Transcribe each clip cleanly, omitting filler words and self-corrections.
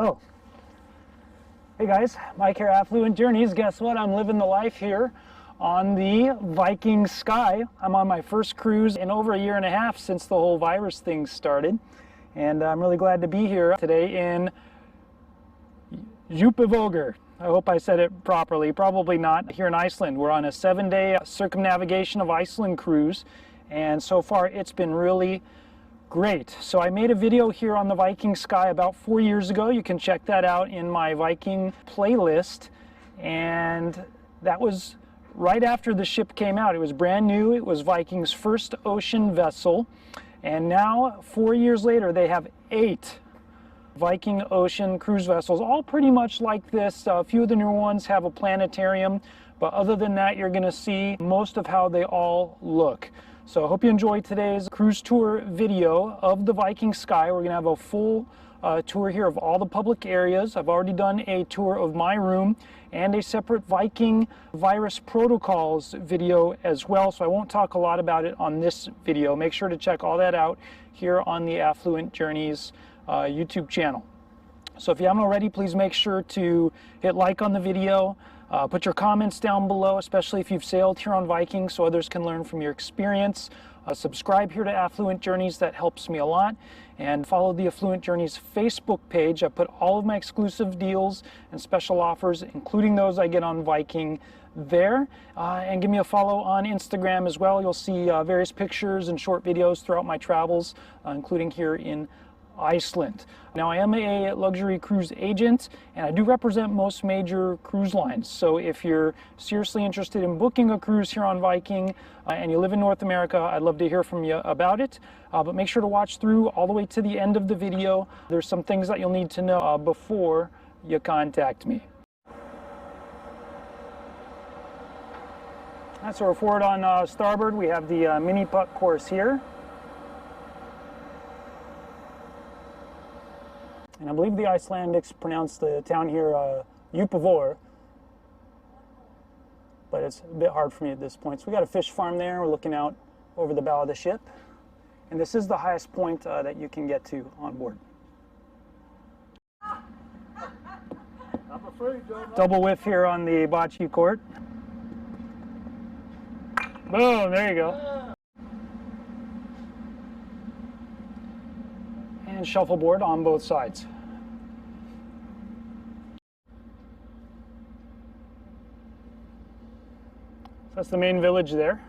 Oh, hey guys, Mike here, Affluent Journeys. Guess what? I'm living the life here on the Viking Sky. I'm on my first cruise in over a year and a half since the whole virus thing started. And I'm really glad to be here today in Djúpivogur. I hope I said it properly. Probably not. Here in Iceland. We're on a 7-day circumnavigation of Iceland cruise. And so far it's been really great. So I made a video here on the Viking Sky about 4 years ago. You can check that out in my Viking playlist. And that was right after the ship came out. It was brand new. It was Viking's first ocean vessel. And now, 4 years later, they have 8 Viking ocean cruise vessels, all pretty much like this. A few of the newer ones have a planetarium, but other than that, you're going to see most of how they all look. So I hope you enjoyed today's cruise tour video of the Viking Sky. We're going to have a full tour here of all the public areas. I've already done a tour of my room and a separate Viking virus protocols video as well, so I won't talk a lot about it on this video. Make sure to check all that out here on the Affluent Journeys YouTube channel. So if you haven't already, please make sure to hit like on the video. Put your comments down below, especially if you've sailed here on Viking, so others can learn from your experience. Subscribe here to Affluent Journeys, that helps me a lot. And follow the Affluent Journeys Facebook page. I put all of my exclusive deals and special offers, including those I get on Viking, there. And give me a follow on Instagram as well. You'll see various pictures and short videos throughout my travels, including here in Iceland. Now, I am a luxury cruise agent and I do represent most major cruise lines. So if you're seriously interested in booking a cruise here on Viking and you live in North America, I'd love to hear from you about it. But make sure to watch through all the way to the end of the video. There's some things that you'll need to know before you contact me. So we're forward on starboard. We have the mini putt course here. And I believe the Icelandics pronounce the town here Djúpivogur, but it's a bit hard for me at this point. So we got a fish farm there. We're looking out over the bow of the ship. And this is the highest point that you can get to on board. I'm afraid, John. Double whiff here on the bocce court. Boom, there you go. And shuffleboard on both sides. So that's the main village there.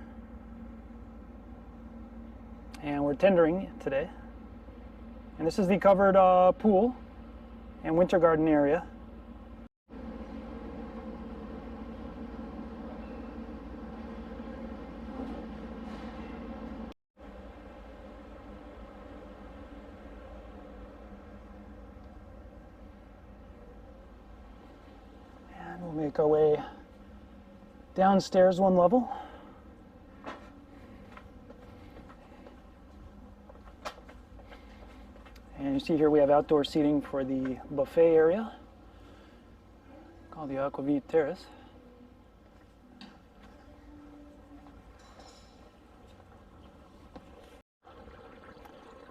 And we're tendering today. And this is the covered pool and winter garden area. We'll make our way downstairs one level. And you see here we have outdoor seating for the buffet area, called the Aquavit Terrace.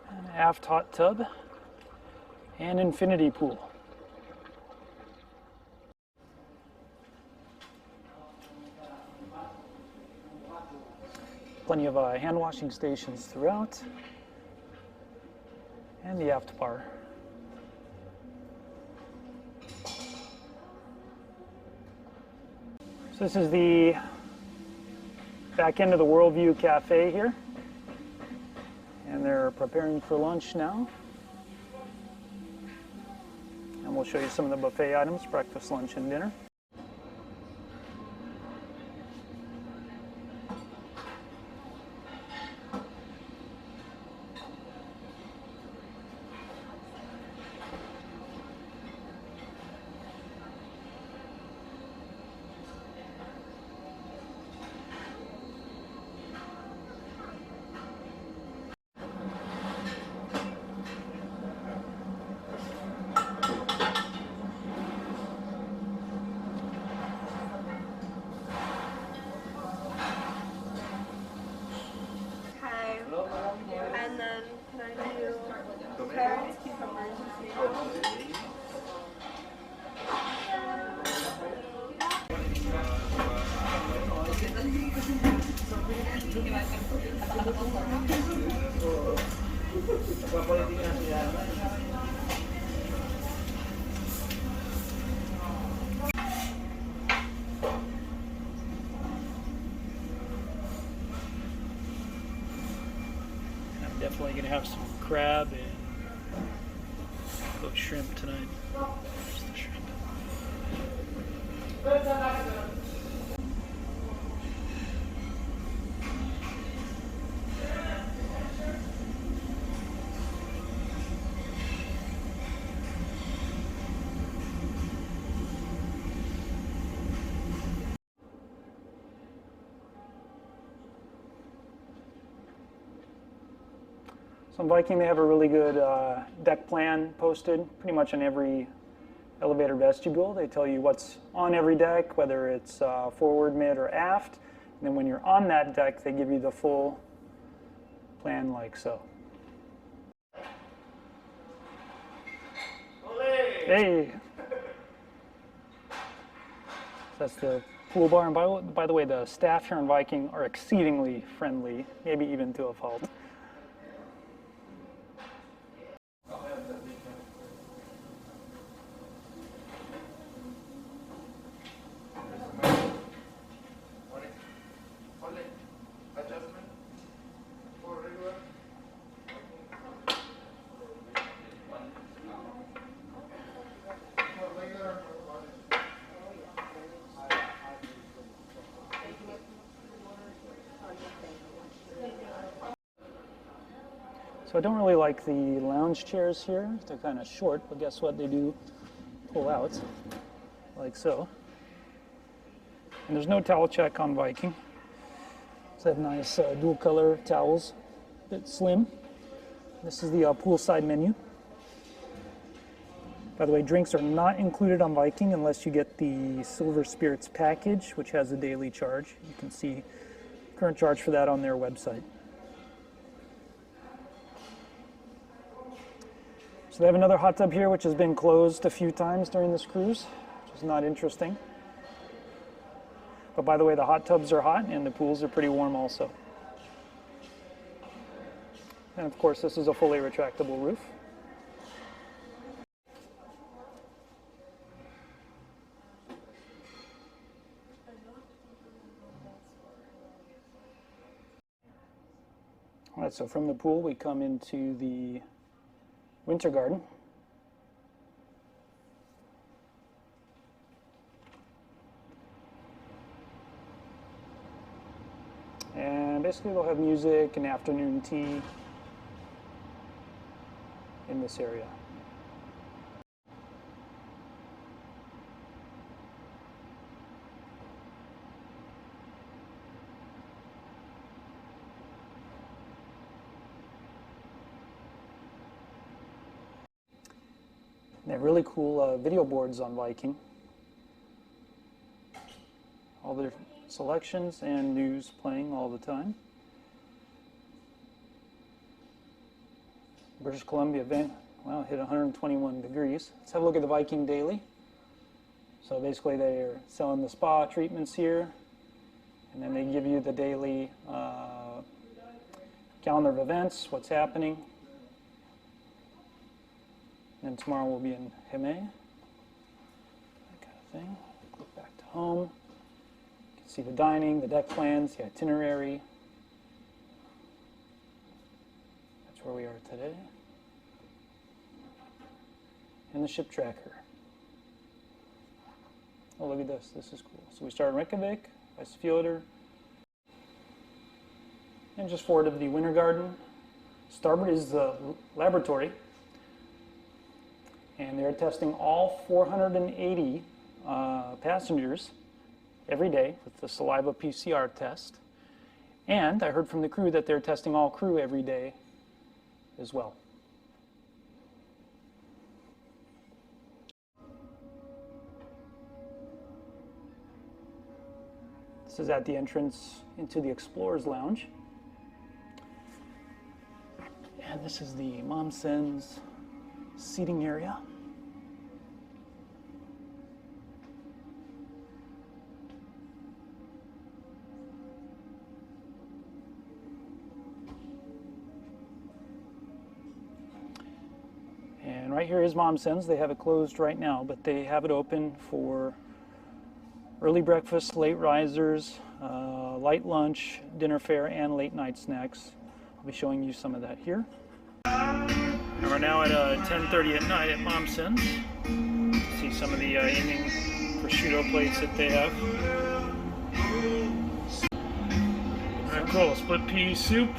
An aft hot tub and infinity pool. Plenty of hand washing stations throughout, and the aft bar. So this is the back end of the Worldview Cafe here, and they're preparing for lunch now. And we'll show you some of the buffet items: breakfast, lunch, and dinner. definitely gonna have some crab and shrimp tonight. There's the shrimp. So on Viking, they have a really good deck plan posted pretty much on every elevator vestibule. They tell you what's on every deck, whether it's forward, mid, or aft. And then when you're on that deck, they give you the full plan like so. Hey! That's the pool bar. And by the way, the staff here in Viking are exceedingly friendly, maybe even to a fault. So I don't really like the lounge chairs here. They're kind of short, but guess what? They do pull out, like so. And there's no towel check on Viking. So they have nice dual color towels, a bit slim. This is the poolside menu. By the way, drinks are not included on Viking unless you get the Silver Spirits package, which has a daily charge. You can see current charge for that on their website. So they have another hot tub here, which has been closed a few times during this cruise, which is not interesting. But by the way, the hot tubs are hot and the pools are pretty warm also. And of course, this is a fully retractable roof. All right, so from the pool, we come into the winter garden. And basically they'll have music and afternoon tea in this area. They have really cool video boards on Viking. All their selections and news playing all the time. British Columbia event, wow, hit 121 degrees. Let's have a look at the Viking Daily. So basically they're selling the spa treatments here, and then they give you the daily calendar of events, what's happening. And tomorrow we'll be in Hime, that kind of thing. Click back to home. You can see the dining, the deck plans, the itinerary. That's where we are today. And the ship tracker. Oh, look at this. This is cool. So we start in Reykjavik, Isfjordur, and just forward of the winter garden. Starboard is the laboratory. And they're testing all 480 passengers every day with the saliva PCR test. And I heard from the crew that they're testing all crew every day as well. This is at the entrance into the Explorers Lounge. And this is the Momsen's seating area. And right here is Momsen's. They have it closed right now, but they have it open for early breakfast, late risers, light lunch, dinner fare, and late night snacks I'll be showing you some of that here. And we're now at 10:30 at night at Momsen's. See some of the evening prosciutto plates that they have. Alright, cool. Split pea soup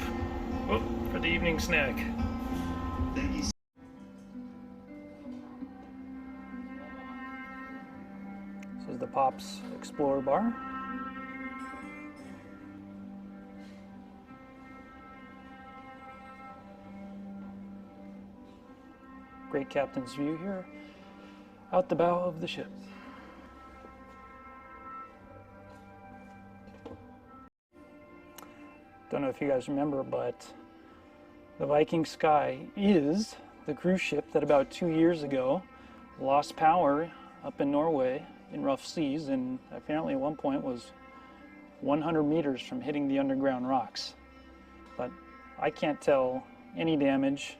for the evening snack. This is the Pops Explorer bar. Great captain's view here out the bow of the ship. Don't know if you guys remember, but the Viking Sky is the cruise ship that about 2 years ago lost power up in Norway in rough seas, and apparently at one point was 100 meters from hitting the underground rocks. But I can't tell any damage,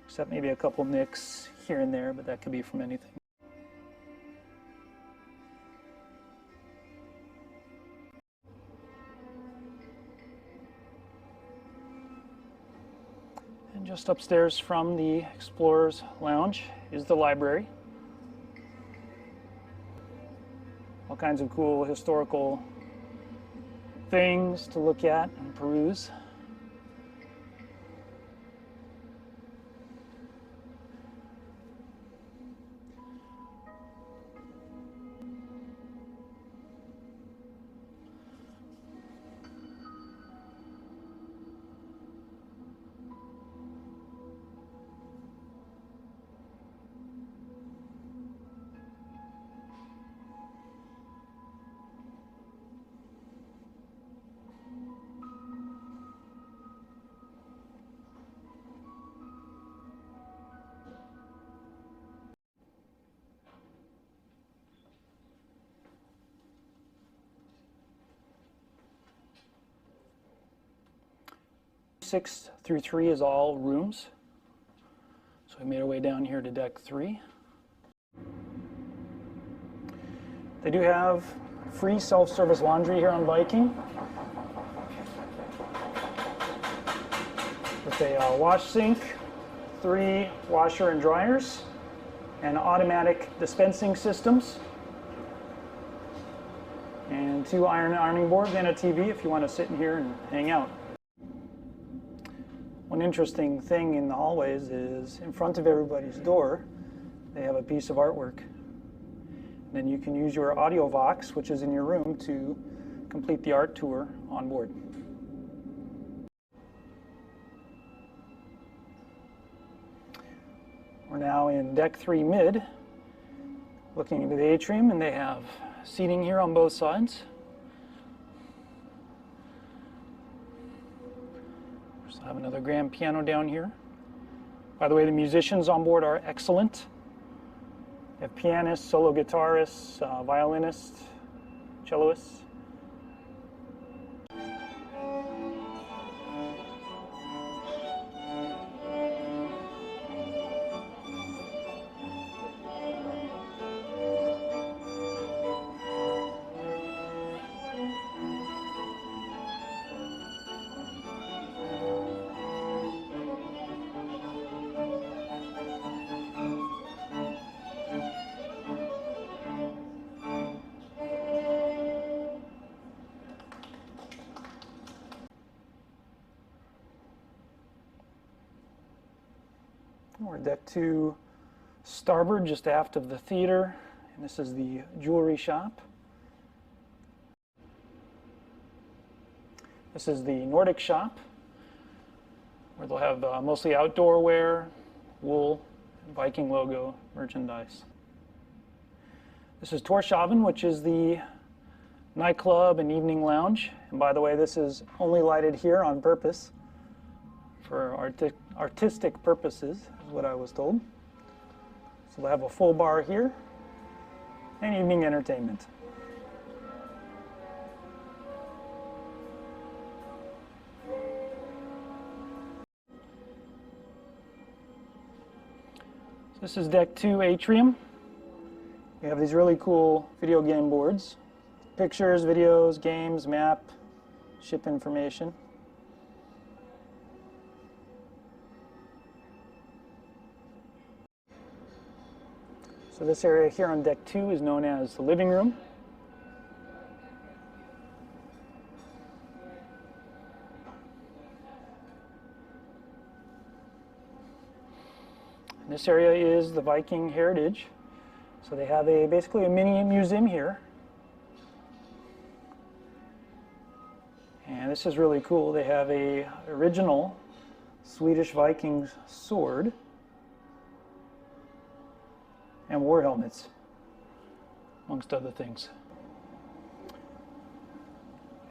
except maybe a couple nicks here and there, but that could be from anything. And just upstairs from the Explorer's Lounge is the library. All kinds of cool historical things to look at and peruse. Six through 3 is all rooms. So we made our way down here to deck 3. They do have free self-service laundry here on Viking, with a wash sink, 3 washer and dryers, and automatic dispensing systems, and 2 ironing boards and a TV if you want to sit in here and hang out. One interesting thing in the hallways is in front of everybody's door, they have a piece of artwork. And then you can use your AudioVox, which is in your room, to complete the art tour on board. We're now in deck 3 mid, looking into the atrium, and they have seating here on both sides. I have another grand piano down here. By the way, the musicians on board are excellent. They have pianists, solo guitarists, violinists, cellists. We're deck 2 starboard, just aft of the theater, and this is the jewelry shop. This is the Nordic shop, where they'll have mostly outdoor wear, wool, Viking logo merchandise. This is Torshaven, which is the nightclub and evening lounge. And by the way, this is only lighted here on purpose for artistic purposes, is what I was told. So they'll have a full bar here and evening entertainment. So this is deck 2 atrium. You have these really cool video game boards. Pictures, videos, games, map, ship information. So this area here on deck 2 is known as the living room. And this area is the Viking heritage. So they have basically a mini museum here. And this is really cool. They have a original Swedish Viking sword and war helmets, amongst other things.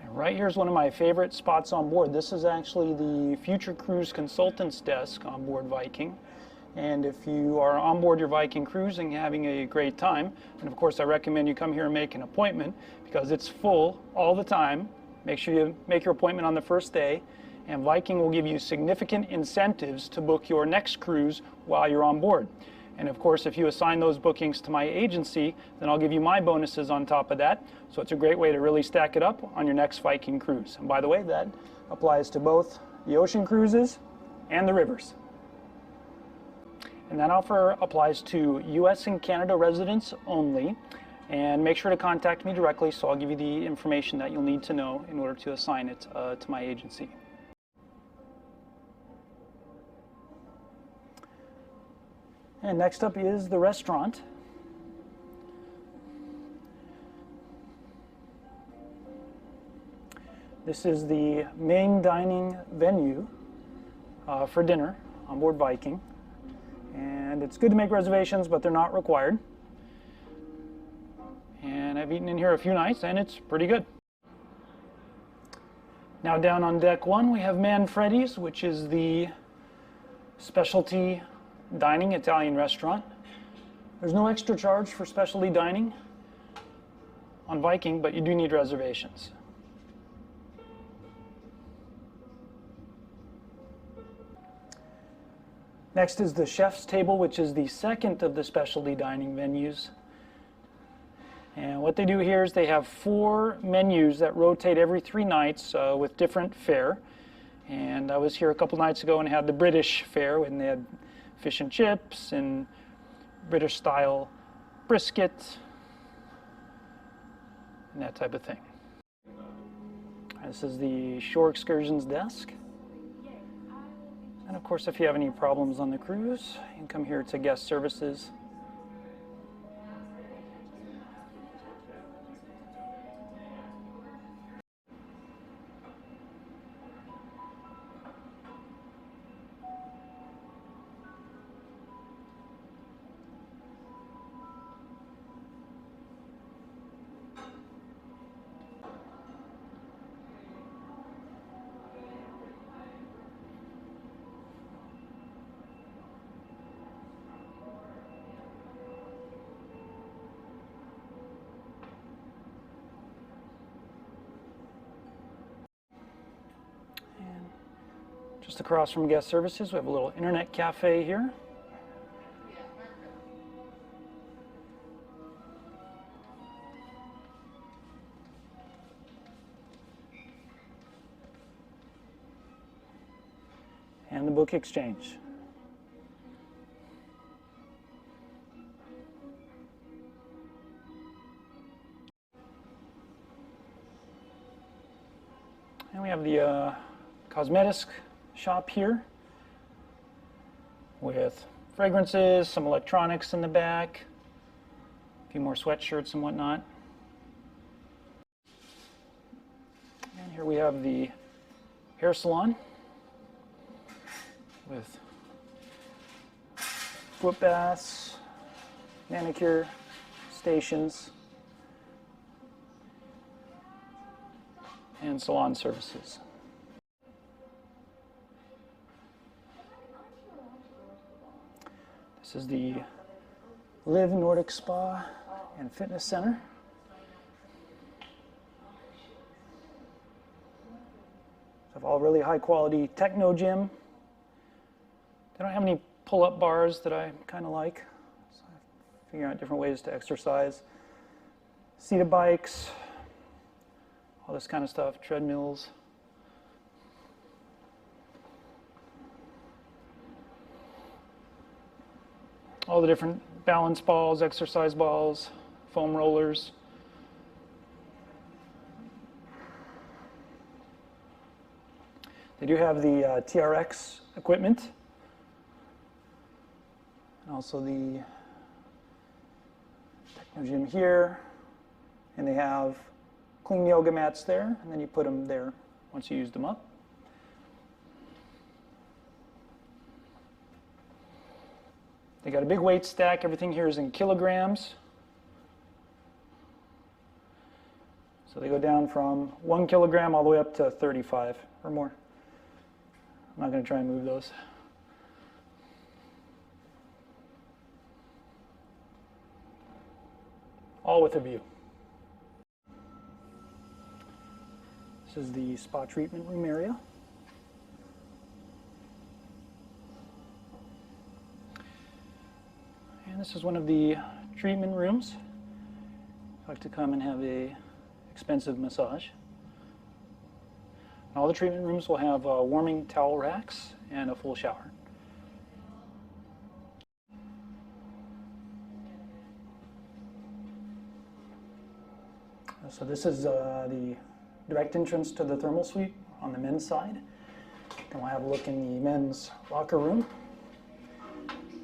And right here is one of my favorite spots on board. This is actually the Future Cruise Consultants desk on board Viking. And if you are on board your Viking cruise and having a great time, and of course I recommend you come here and make an appointment because it's full all the time. Make sure you make your appointment on the first day, and Viking will give you significant incentives to book your next cruise while you're on board. And of course, if you assign those bookings to my agency, then I'll give you my bonuses on top of that. So it's a great way to really stack it up on your next Viking cruise. And by the way, that applies to both the ocean cruises and the rivers. And that offer applies to US and Canada residents only. And make sure to contact me directly, so I'll give you the information that you'll need to know in order to assign it to my agency. And next up is the restaurant. This is the main dining venue for dinner on board Viking. And it's good to make reservations, but they're not required. And I've eaten in here a few nights, and it's pretty good. Now down on deck 1, we have Manfredi's, which is the specialty dining Italian restaurant. There's no extra charge for specialty dining on Viking, but you do need reservations. Next is the chef's table, which is the second of the specialty dining venues. And what they do here is they have 4 menus that rotate every 3 nights with different fare. And I was here a couple nights ago and had the British fare, and they had fish and chips and British style brisket and that type of thing. This is the shore excursions desk. And of course, if you have any problems on the cruise, you can come here to guest services. Just across from guest services, we have a little internet cafe here. And the book exchange. And we have the cosmetics shop here with fragrances, some electronics in the back, a few more sweatshirts and whatnot. And here we have the hair salon with foot baths, manicure stations, and salon services. This is the Live Nordic Spa and Fitness Center. Have all really high quality techno gym. They don't have any pull-up bars that I kind of like. So I'm figuring out different ways to exercise. Seated bikes, all this kind of stuff, treadmills. All the different balance balls, exercise balls, foam rollers. They do have the TRX equipment, and also the techno gym here, and they have clean yoga mats there, and then you put them there once you used them up. They got a big weight stack. Everything here is in kilograms. So they go down from 1 kilogram all the way up to 35 or more. I'm not going to try and move those. All with a view. This is the spa treatment room area. And this is one of the treatment rooms. I like to come and have a expensive massage. All the treatment rooms will have warming towel racks and a full shower. So this is the direct entrance to the thermal suite on the men's side. Then we'll have a look in the men's locker room.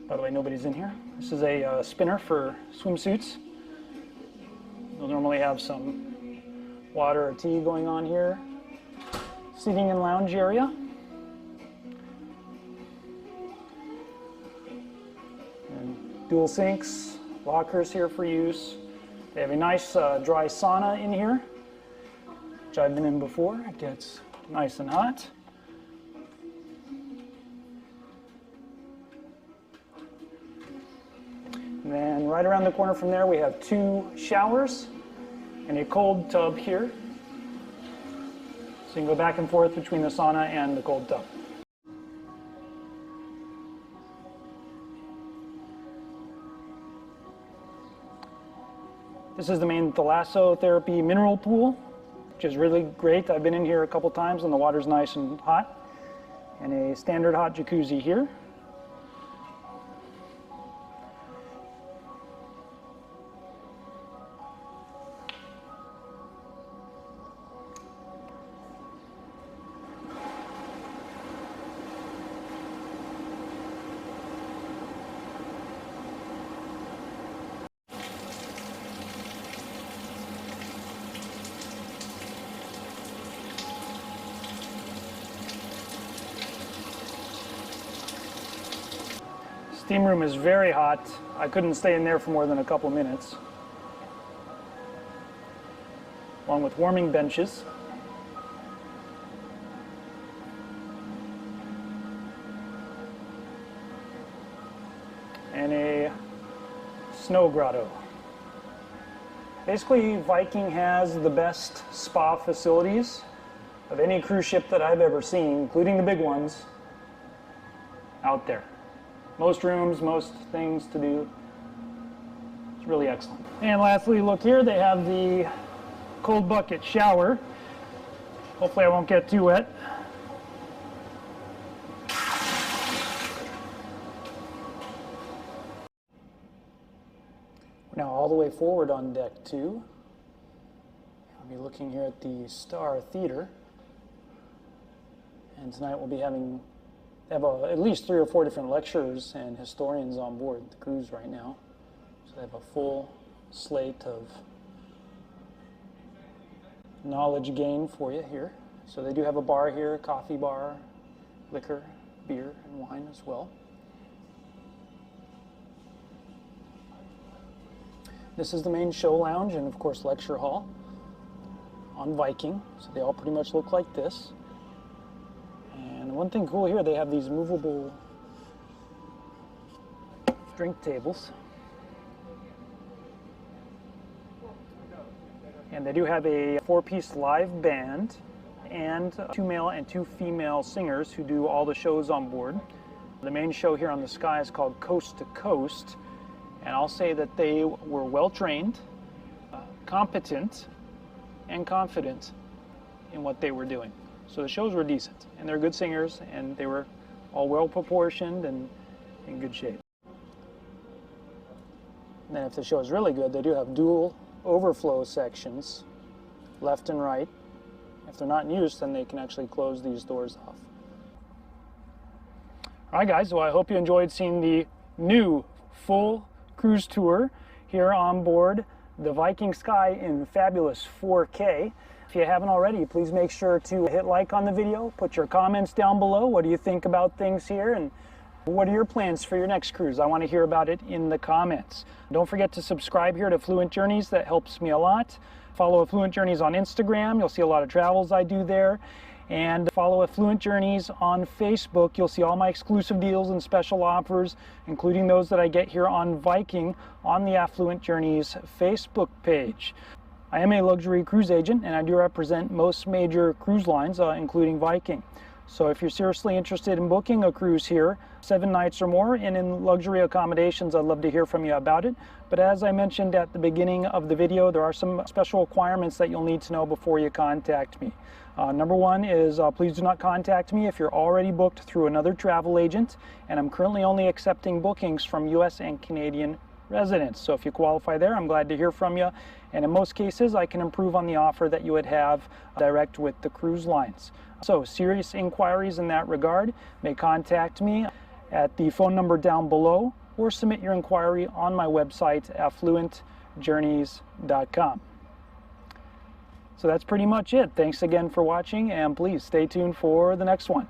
By the way, nobody's in here. This is a spinner for swimsuits. You'll normally have some water or tea going on here. Seating and lounge area. And dual sinks, lockers here for use. They have a nice dry sauna in here, which I've been in before. It gets nice and hot. And then right around the corner from there we have 2 showers and a cold tub here. So you can go back and forth between the sauna and the cold tub. This is the main thalassotherapy mineral pool, which is really great. I've been in here a couple times and the water's nice and hot. And a standard hot jacuzzi here. Steam room is very hot. I couldn't stay in there for more than a couple minutes. Along with warming benches. And a snow grotto. Basically, Viking has the best spa facilities of any cruise ship that I've ever seen, including the big ones, out there. Most rooms, most things to do. It's really excellent. And lastly, look here, they have the cold bucket shower. Hopefully I won't get too wet. We're now all the way forward on deck 2. I'll be looking here at the Star Theater. And tonight we'll be having at least 3 or 4 different lecturers and historians on board the cruise right now. So they have a full slate of knowledge gain for you here. So they do have a bar here, a coffee bar, liquor, beer, and wine as well. This is the main show lounge and of course lecture hall on Viking. So they all pretty much look like this. And one thing cool here, they have these movable drink tables. And they do have a 4-piece live band and 2 male and 2 female singers who do all the shows on board. The main show here on the Sky is called Coast to Coast. And I'll say that they were well trained, competent, and confident in what they were doing. So the shows were decent, and they're good singers, and they were all well proportioned and in good shape. And then if the show is really good, they do have dual overflow sections, left and right. If they're not in use, then they can actually close these doors off. All right, guys, well, I hope you enjoyed seeing the new full cruise tour here on board the Viking Sky in fabulous 4K. If you haven't already, please make sure to hit like on the video, put your comments down below. What do you think about things here, and what are your plans for your next cruise? I want to hear about it in the comments. Don't forget to subscribe here to Fluent Journeys. That helps me a lot. Follow Affluent Journeys on Instagram. You'll see a lot of travels I do there. And follow Affluent Journeys on Facebook. You'll see all my exclusive deals and special offers, including those that I get here on Viking, on the Affluent Journeys Facebook page. I am a luxury cruise agent, and I do represent most major cruise lines, including Viking. So if you're seriously interested in booking a cruise here, 7 nights or more, and in luxury accommodations, I'd love to hear from you about it. But as I mentioned at the beginning of the video, there are some special requirements that you'll need to know before you contact me. Number one is please do not contact me if you're already booked through another travel agent, and I'm currently only accepting bookings from US and Canadian residents. So if you qualify there, I'm glad to hear from you. And in most cases, I can improve on the offer that you would have direct with the cruise lines. So serious inquiries in that regard may contact me at the phone number down below, or submit your inquiry on my website, affluentjourneys.com. So that's pretty much it. Thanks again for watching, and please stay tuned for the next one.